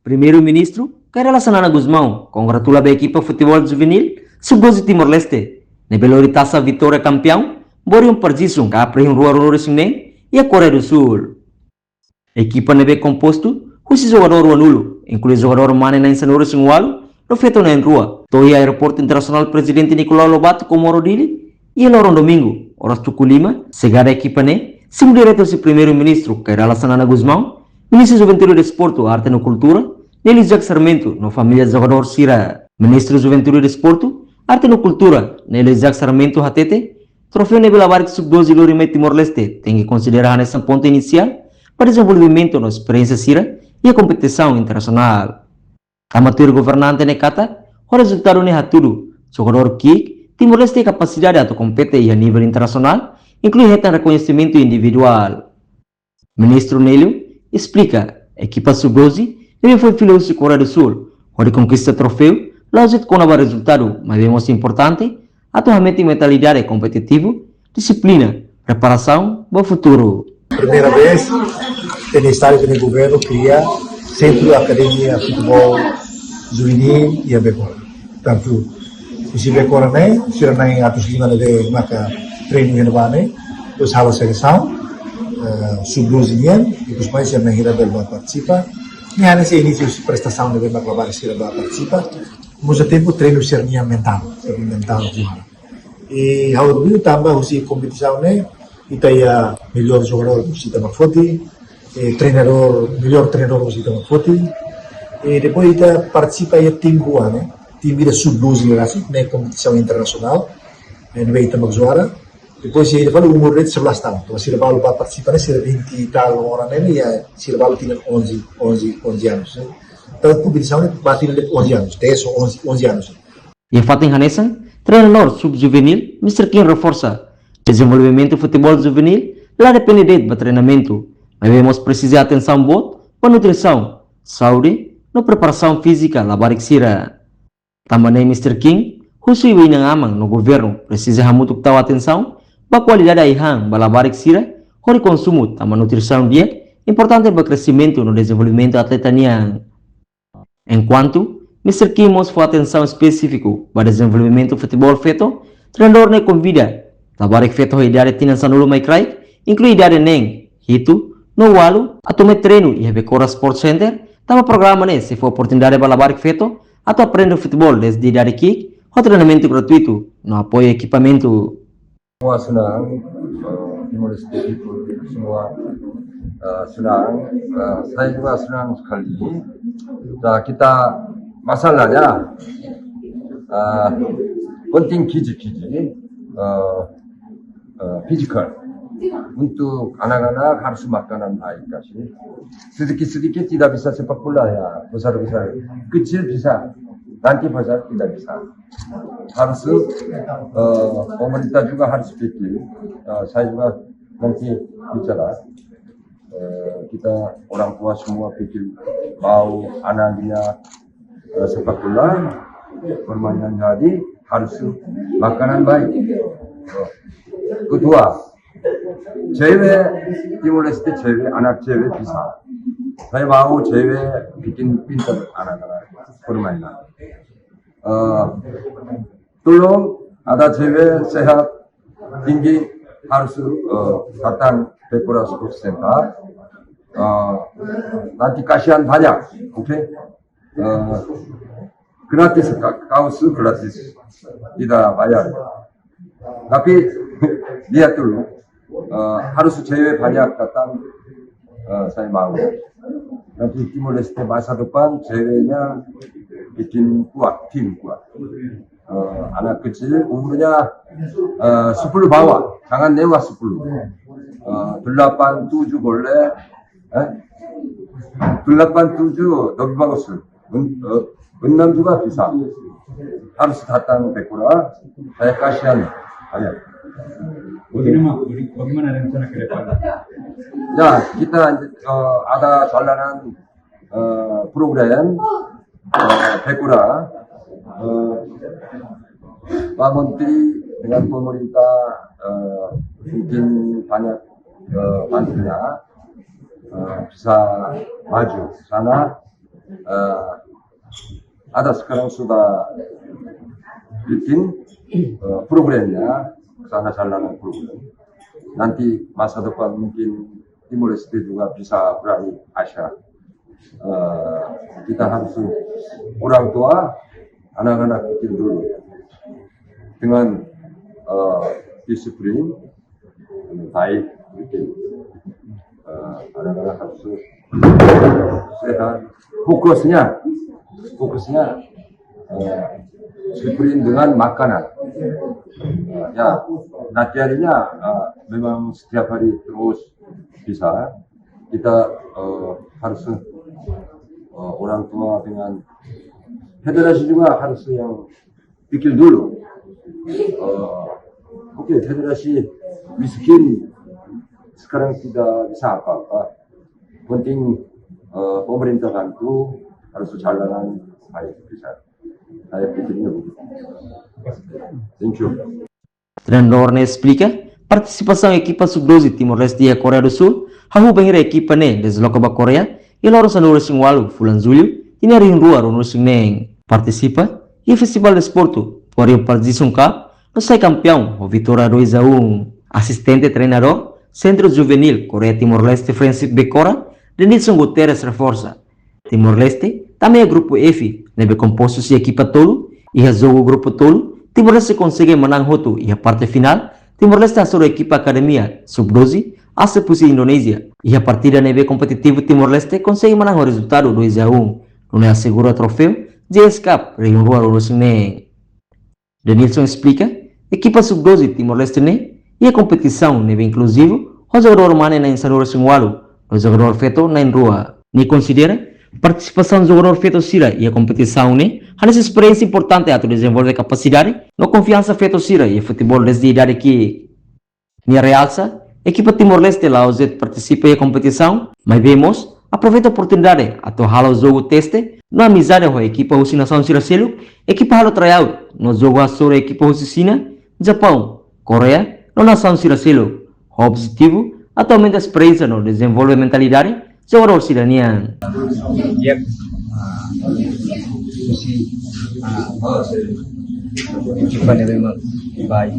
Primeiro-Ministro Kairala Sanana Guzmão congratula a equipa futebol juvenil Sub-12 Timor-Leste. Nebelori taça vitória campeão, bori partisum que aprende rua Rororisungnem e a Coreia do Sul. A equipa nebe composto, os jogador anulo, inclui jogador Mane na Insanororisungwalu, no feito na rua. Toi aeroporto internacional presidente Nicolau Lobato Comoro Dili, e Lorong Domingo, horas Tuculima, chegada a equipa ne, sim diretor se primeiro-ministro Kairala Sanana Guzmão, ministro Juventude e Desporto, Arte e Cultura, Nele Jacques Sarmento, no família jogador Sira, ministro Juventude e Desporto, Arte e Cultura, Nele Jacques Sarmento Hatete, troféu Nebela Barque Sub-12 Lorimé Timor-Leste, tem que considerar nessa ponta inicial para desenvolvimento na experiência Sira e a competição internacional. Amateur governante Nekata, o resultado ne haturu, jogador Kik, Timor-Leste capacidade de competir a nível internacional, inclui reconhecimento individual. Ministro Nélio explica, a equipa Sub-12 ele foi filhoso de Coreia do Sul, onde conquista troféu, lógico com o resultado, mas é mais importante, atualmente mentalidade competitiva, disciplina, preparação para o futuro. Primeira vez, o Ministério do Governo cria Centro de Academia de Futebol Juvenil e a Becora. Portanto, se Becora nem, se não é atos de de maka treino renovado, depois há a seleção, Sub-12 e depois mais se não é participa. E há nesse início de prestação de bem acabar se não participa, mas a tempo treino sernia mental juara. E ao domingo também a competição né, e tem a melhor jogador do sistema forte, treinador melhor treinador do sistema forte, e depois ita participa e time rua né, time da Sub-12 assim, na competição internacional, no meio também juara. Depois ele fala umur de 11 tahun. Então se ele vai participar se 20 e tal orang ini ya se ele vai ter 11 anos. Então a competição é bater de 11 anos, 10 ou 11 anos. E Fatin Hanesan, treinador sub-juvenil, Mr. King reforça desenvolvimento do futebol juvenil, lá depende do treinamento, mas vemos precisar atenção boa para nutrição, saúde, na preparação física, labarik sira. Também Mr. King, husu iwi nang amang no governo precisa muito tahu atenção para a qualidade da ihang, balabarik sira, hori consumo, também nutrição dia, importante para o crescimento no desenvolvimento da atleta niang. Enquanto Mr. Kim mostra atenção específica para o desenvolvimento do futebol feto, treinador ne convida, labarik feto a ideia de tinang sanulo mai crai, inclui ideia neng, hitu, no walu, a tomar treino e a Becora Sport Center, também programa ne se for oportunidade para labarik feto, atau aprender futebol desde idade kick, o treinamento gratuito, no apoio equipamento. Semua senang, Timor-Leste semua senang, saya juga senang sekali. Nah, kita masalahnya penting gizi, physical. Untuk anak-anak harus makanan baik kasih. Sedikit-sedikit tidak bisa sepak bola ya, besar-besar. Kecil bisa, nanti besar tidak bisa. Harus pemerintah juga harus pikir. Saya juga nanti bicara. Kita orang tua semua pikir mau anaknya sepak bola, permainan jadi harus makanan baik. Kedua, cewek Timor-Leste cewek, anak cewek bisa. Saya mau cewek bikin pintar anak-anak permainan. Tolong ada cewek sehat tinggi harus datang Becora Sport Center. Nanti kasihan banyak, oke? Gratis, kaos gratis, tidak bayar. Tapi lihat dulu, harus cewek banyak datang, saya mau. Nanti Timor-Leste masa depan ceweknya bikin kuat, tim kuat. Anak kecil umurnya 10 bawah, jangan lewat 10. 8, 7 boleh, 8, 7 lebih bagus. 6 juga bisa. Harus datang Becora, saya kasihan. Ayo. Bagaimana rencana ke depan? Ya, kita ada jalanan program Becora. Pak Menteri dengan pemerintah mungkin banyak bantunya bisa maju sana ada sekarang sudah bikin programnya, kesana sana program. Nanti masa depan mungkin Timor Leste juga bisa berani Asia. Kita harus orang tua, anak-anak kecil dulu dengan disiplin baik, bikin anak-anak harus sehat. Fokusnya disiplin dengan makanan. Ya, latihannya memang setiap hari terus bisa. Kita harus orang tua dengan federasi juga harus yang pikir dulu. Oke, federasi miskin sekarang tidak bisa apa-apa. Penting pemerintah bantu harus jalanan baik bisa. Saya pikirnya begitu. Thank you. Treinador ne explica participação da equipa sub-12 Timor-Leste e a Coreia do Sul, hahu banhira equipa ne desloca ba Coreia e loro sanuro singwalu fulan julho tinari rua rono singneng participa e festival de esporto por o Partizan Cup no sai campeão o vitória 2-1 assistente treinador Centro Juvenil Coreia Timor-Leste Francis Becora de Nilson Guterres reforça Timor-Leste também é grupo F nebe composto se equipa tolo e jogo grupo tolo Timor-Leste consegue menang hotu e a parte final Timor-Leste assume a equipa academia sub-12 hace pusi Indonesia e a partida neve competitivo Timor-Leste consegue menang o resultado 2-1 onde assegura o troféu JS Cup região Rua Rorosine. Denilson explica equipa sub-12 Timor-Leste ne e a competição neve inclusivo o jogador mane na Insanura Singwalu o jogador feto na Rua ni considera participação do jogador feito Sira e a competição ne há essa experiência importante a desenvolver capacidade no confiança feito Sira e futebol desde a idade que ni realça equipa Timor-Leste lá os participa em competição mas vemos aproveita a oportunidade a torrar o jogo teste no amizade com a equipa Russa Nação Siracelo equipa halo tryout no jogo a sobre a equipa Russa China Japão Coreia no Nação Siracelo o objetivo atualmente a experiência no desenvolver mentalidade jogador siranian. Yep. Equipa ni memang baik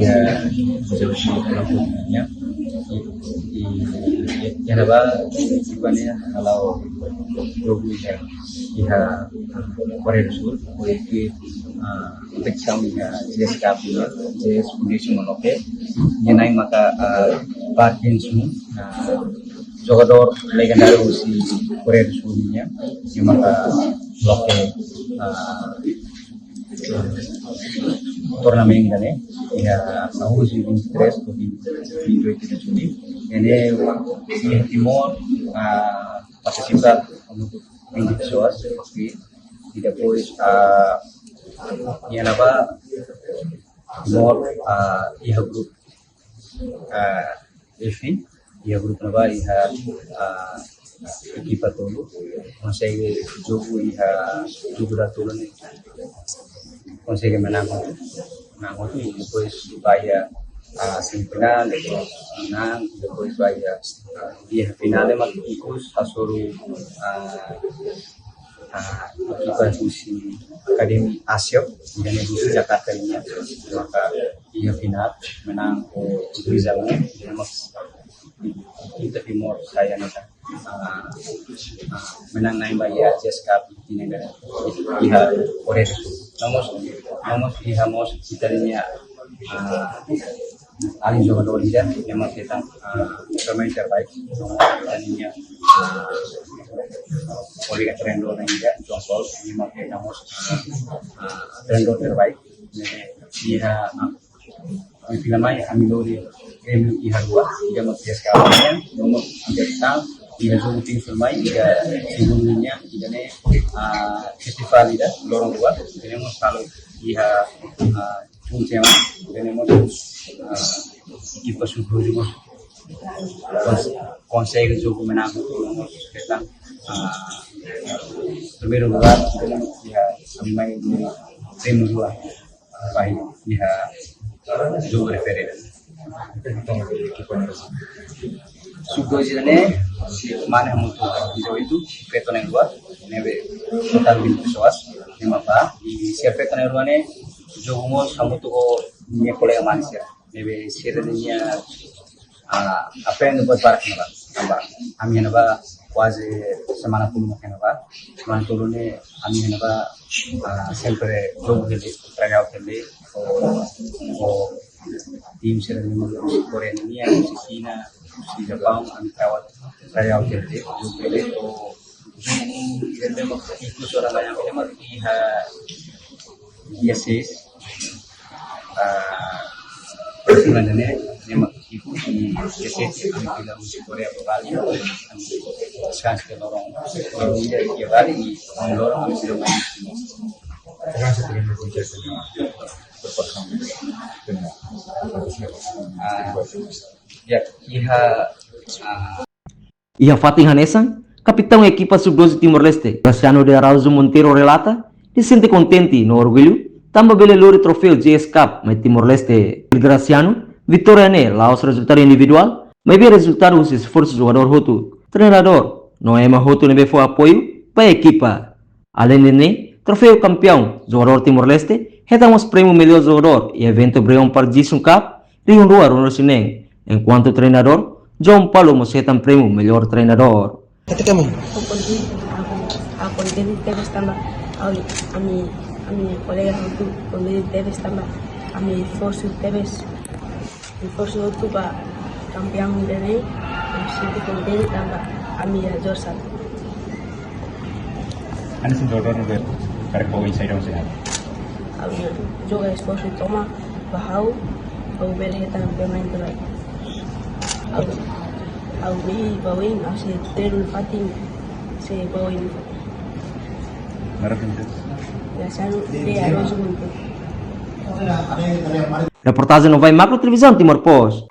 ya jauh ya ya naba equipa ni kalau logo ya Korea do Sul que competição ya JSK punya JS Foundation Manoke yang naik maka bagian semua jogador legendario si Korea do Sul nya yang maka loke turnamen ini ya tahun 2023 atau di 2027 ini si Timor participa untuk 20 pessoas e depois yang apa Timor ia grup F ia grup naba ia equipa todo consegue jogo ia jogo da todo consegue menang itu depois vai a semifinal depois vai a final mas ikut asoro equipa Rusi Akademi Asia dan Rusi Jakarta ini maka ia final menang Rizalnya mas kita Timor saya neta menang naik bayar JSK di negara iha Korea do Sul nomos iha mos italinya alin jogador dia memang kita pemain terbaik italinya Liga Trendor dia John Paul memang kita mos Trendor terbaik iha film mai amilori emu iha dua dia mos JSK nomor Jepang ia jogo tim filmai ia sebelumnya idane festival ida lorong dua tenemos kalau ia funciona tenemos equipa sub-12 consegue jogo menang tenemos kita primeiro lugar tenemos ia sampai tim dua baik ia jogo referente sugojane mana muito então itu preto na rua neve total 20 pessoas nema pa e se preto na rua ne jogamos muito ko minha colega Mancia neve serenia aprendo buat barak neba amba ami neba quase semana puluh neba semana puluh ne ami neba sempre jogo dele trabalho dele o tim serenia Korea Nia China si Jepang ami trabalho dele jogo dele o ele ikut suara banyak memang iha yeses sebenarnya memang ikut di yeses kami tidak musik Korea berkali sekarang kita lorong dia tiga kali di lorong kami sudah main Sekarang saya ingin berbicara berpasang dengan ya iha Ia Fatih Hanesang, capitão da equipa sub-12 Timor-Leste, Graciano de Araújo Monteiro relata, se sente contente no orgulho, também belelore troféu GS Cup, mas Timor-Leste, Graciano, vitória nele, aos resultados individual, mas bem resultado os esforços do jogador Hotu, treinador, não é mais Hotu nem foi apoio para a equipa. Além de troféu campeão, jogador Timor-Leste, retamos prêmio melhor jogador e evento Breon Parjisung Cup, Rio Rua Ronosineng, enquanto treinador, John Paulo Mosetan prêmio melhor treinador. Ako din debes tambah ami kolega itu pembeli debes tambah ami force debes itu ba kampiang dene sini pembeli tambah ami jorsan anda sendiri ber karek bawa insai dong sehat ami juga force toma bahau au beli tan pemain terbaik au bi bawin asih terul fatin se bawin Reportagem no Vai Macro Televisão Timor Post.